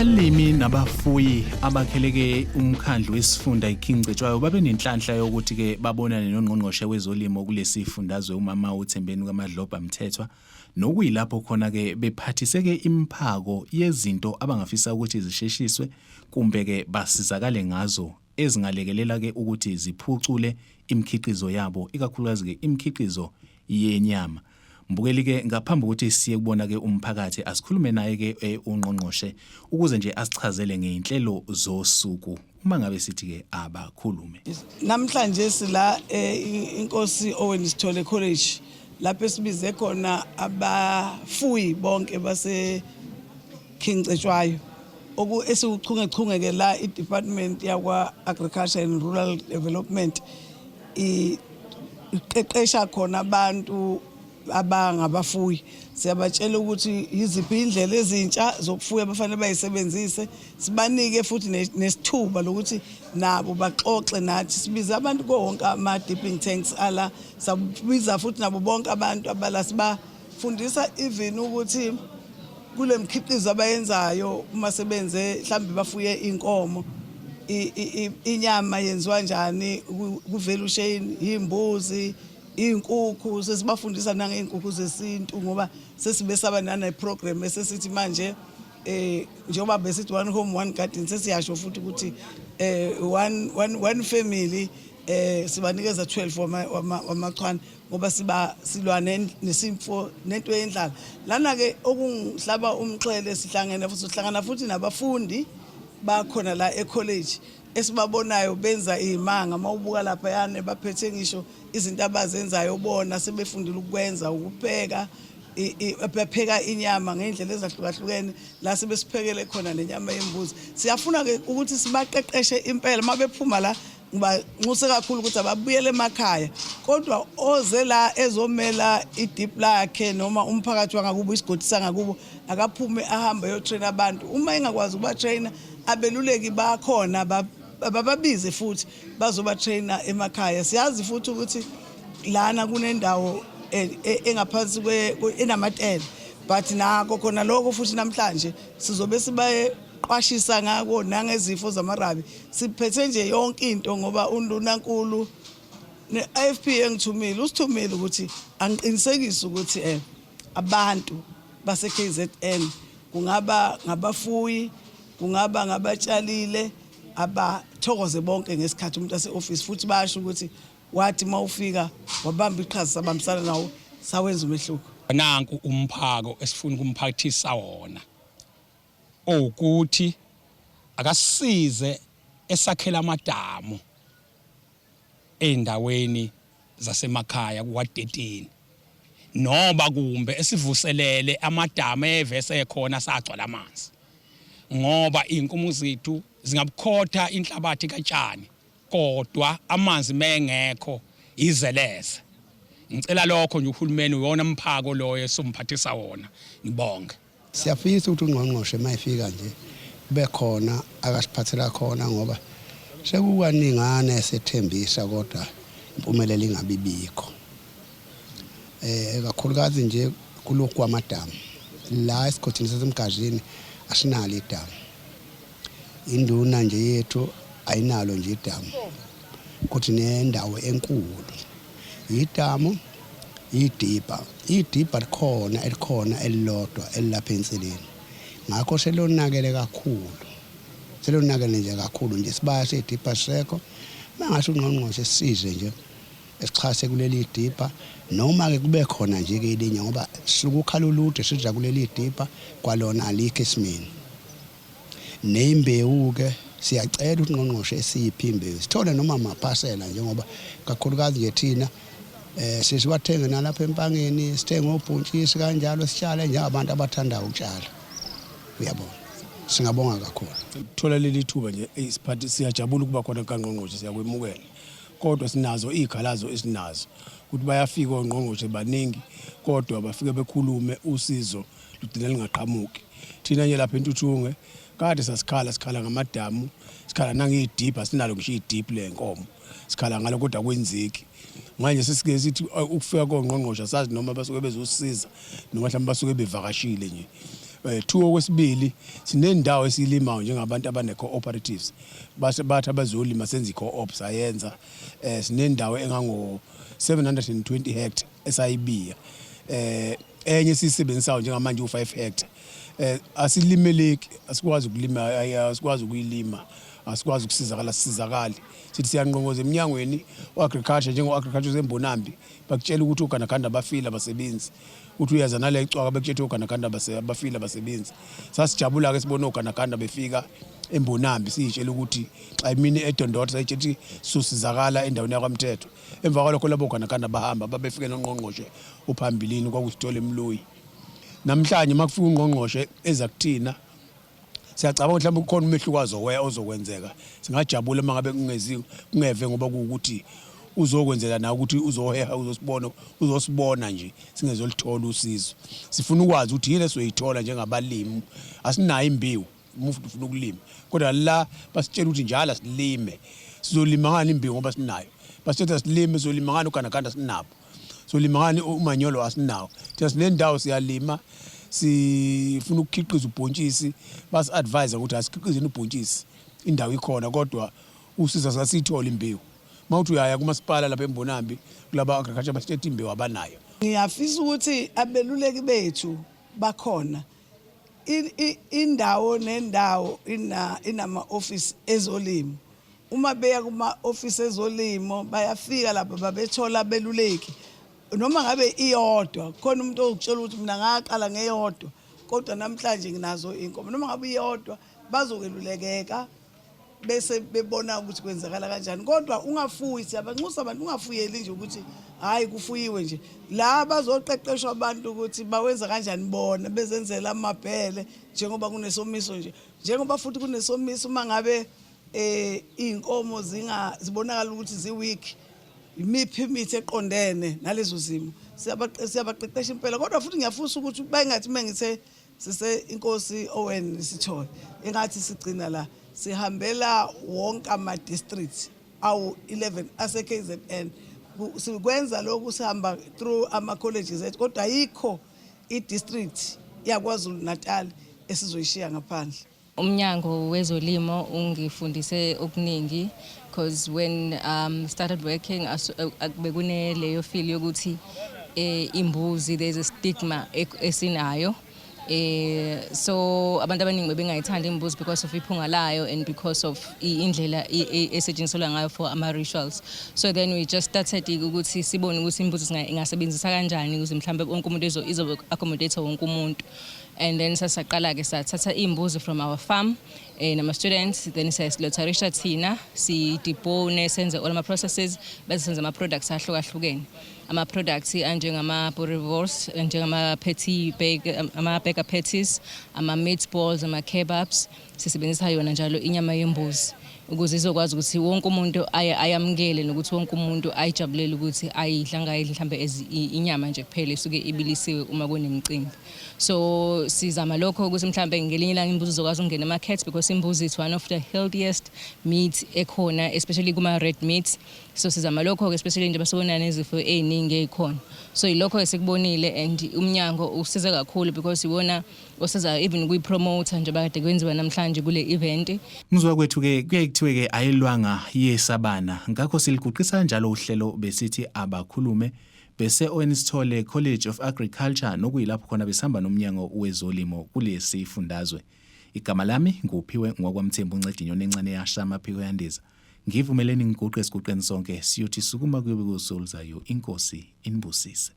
Abalimi nabafuyi abakheleke umkhandlu wesifunda iKingcetshwayo babe nenhlanhla yokuthi ke babonane nongqongqoshe wezolimo kulesifundazwe umama uThembeni kaMadlobha Mthethwa nokuyilapho khona ke bephathiseke imphako yezinto abangafisa ukuthi zisheshiswe kumbe ke basizakale ngazo ezingalekelela ke ukuthi ziphucule imikhiqizo yabo ikakhulukazi ke imikhiqizo yenyama. Mbukeli ke ngaphambi ukuthi siye kubona ke umphakathi asikhulume naye ke ungqongqoshe ukuze nje asichazele ngeinhlelo zosuku uma ngabe sithi ke abakhulume. Namhlanje sila inkosi Owen Sithole College lapho esibize khona abafuyi bonke base Kingcetshwayo esikuchungechunge ke la iDepartment yakwa Agriculture and Rural Development iqeqesha khona abantu abangabafuyi. Siyabatshela ukuthi yiziphi indlela ezintsha zokufuya abafanele bayisebenzise, sibanike futhi nesithuba lokuthi nabo baxoxe nathi. Sibiza abantu konke ama dipping tanks ala, sabiza futhi nabo bonke abantu abala sibafundisa even ukuthi kule mkhiqizo abayenzayo uma sebenze mhlambe bafuye inkomo inyama yenziwa njani ku value chain, imbuzi, inkukhu. Sesibafundisa nangeenkukhu zesintu ngoba sesibesaba nana program esesithi manje njengoba besithi one home one garden sesiyasho futhi ukuthi one family sibanikeza 12 wamachwana ngoba silwa nesimfo nento yendlala lana ke okungihlaba umxhele. Sihlangana futhi nabafundi bakhona la ecollege esibabonayo benza izimanga mawubuka lapha yana baphethe ngisho izinto abazenzayo bona sebefundile ukwenza ukupheka bapheka inyama ngendlela ezahlukahlukene la sebesiphekele khona nenyama yembuzi. Siyafuna ke ukuthi sibaqeqeshe impela mabephuma la ngibanxuse kakhulu ukuthi ababuyele emakhaya kodwa oze la ezomela idip lakhe noma umphakathi wangakubo isigodi sangakubo akaphume ahambe yotrain abantu. Uma engakwazi ukuba trainer abeluleki bakhona bababize futhi bazoba trainer emakhaya. Siyazi futhi ukuthi lana kunendawo engaphansi enamatele but nako khona lokho futhi namhlanje sizobe sibaye qwashisa ngako nangezifo zamarabi. Siphethe nje yonke into ngoba uNdunankulu neAFP engithumile usithumile ukuthi angiqinisekise ukuthi abantu base KZN kungaba ngabafuyi kungaba ngabatshalile abathokoze bonke ngesikhathi umuntu ase office futhi bayasho ukuthi wathi mawufika wabamba iqhaza sabambisana nawo sawenza umehluko. Nanku umphako esifuna ukumphathisa wona ukuthi akasize esakhela amadamu endaweni zasemakhaya kuwa13 noba kumbe esivuselele amadamu evese ekhona sagcwala amanzi ngoba inkomo zethu zingabukhotha inhlabathi kaTshani kodwa amanzi mengekho izeleze. Ngicela lokho nje uhulumeni uyona umphako loyo esomphathisa wona. Ngibonge. Siyafisa ukuthi ungqongqoshe mayifika nje kube khona akasiphathela khona ngoba sekukaningana esethembisa kodwa impumelelo ingabibikho. Kakhulukazi nje kulokhu kwamadamu la esikhothini sasemgajini asinalo idamu. Induna nje yethu ayinalo nje idamu kuthi nendawo enkulu idamu idipa likhona elilodwa elilapha enseleni ngakho selonakele nje kakhulu nje sibaya sedipa seko mangasho ungqongqoshe size nje esichase kuleli dipa noma ke kube khona nje ke ilinye ngoba sukukhala ulude siza kuleli dipa kwalona alikho esimini nembewu ke siyacela ukuthi ungqongqoshe esiphi imbewu sithole noma amaphasela njengoba kakhulukazi nje thina sisiwathenga nalapha empangeni sithenga obhontshisi kanjalo sitshale njengabantu abathanda ukutshala. Uyabona singabonga kakhulu thola leli thuba nje isiphathi siyajabula ukuba khona kaNgqongqoshe siyakwemukela kodwa sinazo izikhalazo esinazo ukuthi bayafika ongqongqoshe baningi kodwa bafike bekhulume usizo ludina lingaqhamuki. Thina nje lapha eNtuthunge kade sikhala ngamadamu sikhala nangidipa sinalo ngisho idip lenkomo sikhala ngalo kodwa kwenzeki. Manje sesike sithi ukufika koNgqongqoshe sazi noma basuke bezosiza noma mhlawumbe basuke bevakashile nje 2 okwesibili sinendawo esilimayo njengabantu abane cooperatives bathi abazolima senza i-co-op sayenza sinendawo engango 720 hectare esayibiya enye sisebenzisayo njengamanje u5 hectare asilimeleki asikwazi ukulima asikwazi ukuyilima asikwazi ukusizakala sithi siyanqonqoza eminyangweni oagriculture njengo-agriculture zembonambi bakutshela ukuthi uganaganda bafile abasebenzi uthi uyaza nale icwaka bekutshela uganaganda bafile abasebenzi sasijabula-ke sibona uganaganda befika embonambi siyitshela ukuthi xa imini edondotha sayitshela ukuthi susizakala endaweni yakwamthetho emva kwalokho labo uganaganda bahamba babefike nongqongqoshe uphambilini kwakusitole emloyi namhlanje makufika ungqongqoshe eza kuthina siyacabanga mhlawumbe kukhona umehlukazo ozokwenzeka singajabula mangabe kungeve ngoba ukuthi uzokwenzela na ukuthi uzoheha uzosibona nje singezolithola usizo sifuna ukwazi ukuthi yini esoyithola njengabalimi asinayo imbewu umuntu ufuna ukulima kodwa la basitshela ukuthi njalo silime sizolima ngani imbewu ngoba sinayo basitshela silime sizolima ngani uganaganda sinabo solima ngani umanyolo asinawo thina sinendawo siyalima sifuna ukukhiqiza ubhontshisi basi advise ukuthi asikhiqizeni ubhontshisi indawo ikhona kodwa usiza sasithola imbewu mawuthi uyaya kumasipala lapha embonambi kulaba agriculture basithethe imbewu abanayo. Ngiyafisa ukuthi abeluleki bethu bakhona indawo nendawo inama office ezolimo uma beya kuma office ezolimo bayafika lapha babethola abeluleki noma ngabe iyodwa khona umuntu okutshela ukuthi mina ngaqala ngeyodwa kodwa namhlanje nginazo inkomo noma ngabe iyodwa bazokelulekeka bese bebona ukuthi kwenzakala kanjani kodwa ungafuyi siyabanxusa abantu ungafuyeli nje ukuthi hayi kufuyiwe nje la bazoqeqeshwa abantu ukuthi bawenza kanjani bona bezenzela amabhele njengoba kunesomiso nje njengoba futhi kunesomiso uma ngabe inkomo zibonakala ukuthi ziweak imiphi imithi eqondene nalezo zimo siyabaqeqesha impela kodwa futhi ngiyafisa ukuthi bayingathi mengithe sise inkosi Owen sithole engathi sigcina la sihambela wonke ama districts awu 11 ase KZN sikwenza lokhu sihamba through ama colleges ethu kodwa yikho I district yaKwaZulu Natal esizoyishiya ngaphandle. Umnyango wezolimo ungifundise okuningi because when started working bekune leyo feel yokuthi imbuzi there's a stigma esinayo so abantu abaningi bebengayithanda imbuzi because of iphunga layo and because of indlela esetshenziswa ngayo for ama rituals so then we just started ukuthi sibone ukuthi imbuzi ingasebenzisa kanjani ukuze mhlambe wonke umuntu izo accommodate wonke umuntu. And then sasaqala ke sathatha imbuzi from our farm nama students then siyasilotharisha thina si debone senze all ama processes bese senze ama products ahlukahlukene ama products anjengama boerewors njengama patty ama burger patties ama meatballs ama kebabs sisebenzisa yona njalo inyama yembuzi ukuze izokwazi ukuthi wonke umuntu ayamukele nokuthi wonke umuntu ayijabulele ukuthi ayidla ngayidla mhlambe inyama nje kuphela isuke ibilisiwe uma kunemicimbi. So sizama lokho ukuthi mhlambe ngelinye ilanga imbuzi izokwazi ukungena market because imbuzi is one of the healthiest meat ekhona especially kuma red meats. So sizama lokho especially nje basibona nezifo eziningi ezikhona. So ilokho esikubonile and umnyango usiza kakhulu because ibona osiza even kuyipromote nje bakade kwenziwa namhlanje kule event. Mzwa kwethu ke kuyekuthiwe ke ayilwanga yesabana ngakho siliguqisa njalo uhlelo besithi abakhulume bese Owenisithole College of Agriculture nokuyilapho khona besihamba nomnyango wezolimo kulesi fundazwe. Igama lami nguphiwe ngwakwamthembu uncedinyoni encane yashama phiko yandiza. Ngivumeleni ngiguqe siguqeni sonke siyothi sukuma kube kusolzayo inkosi inibusise.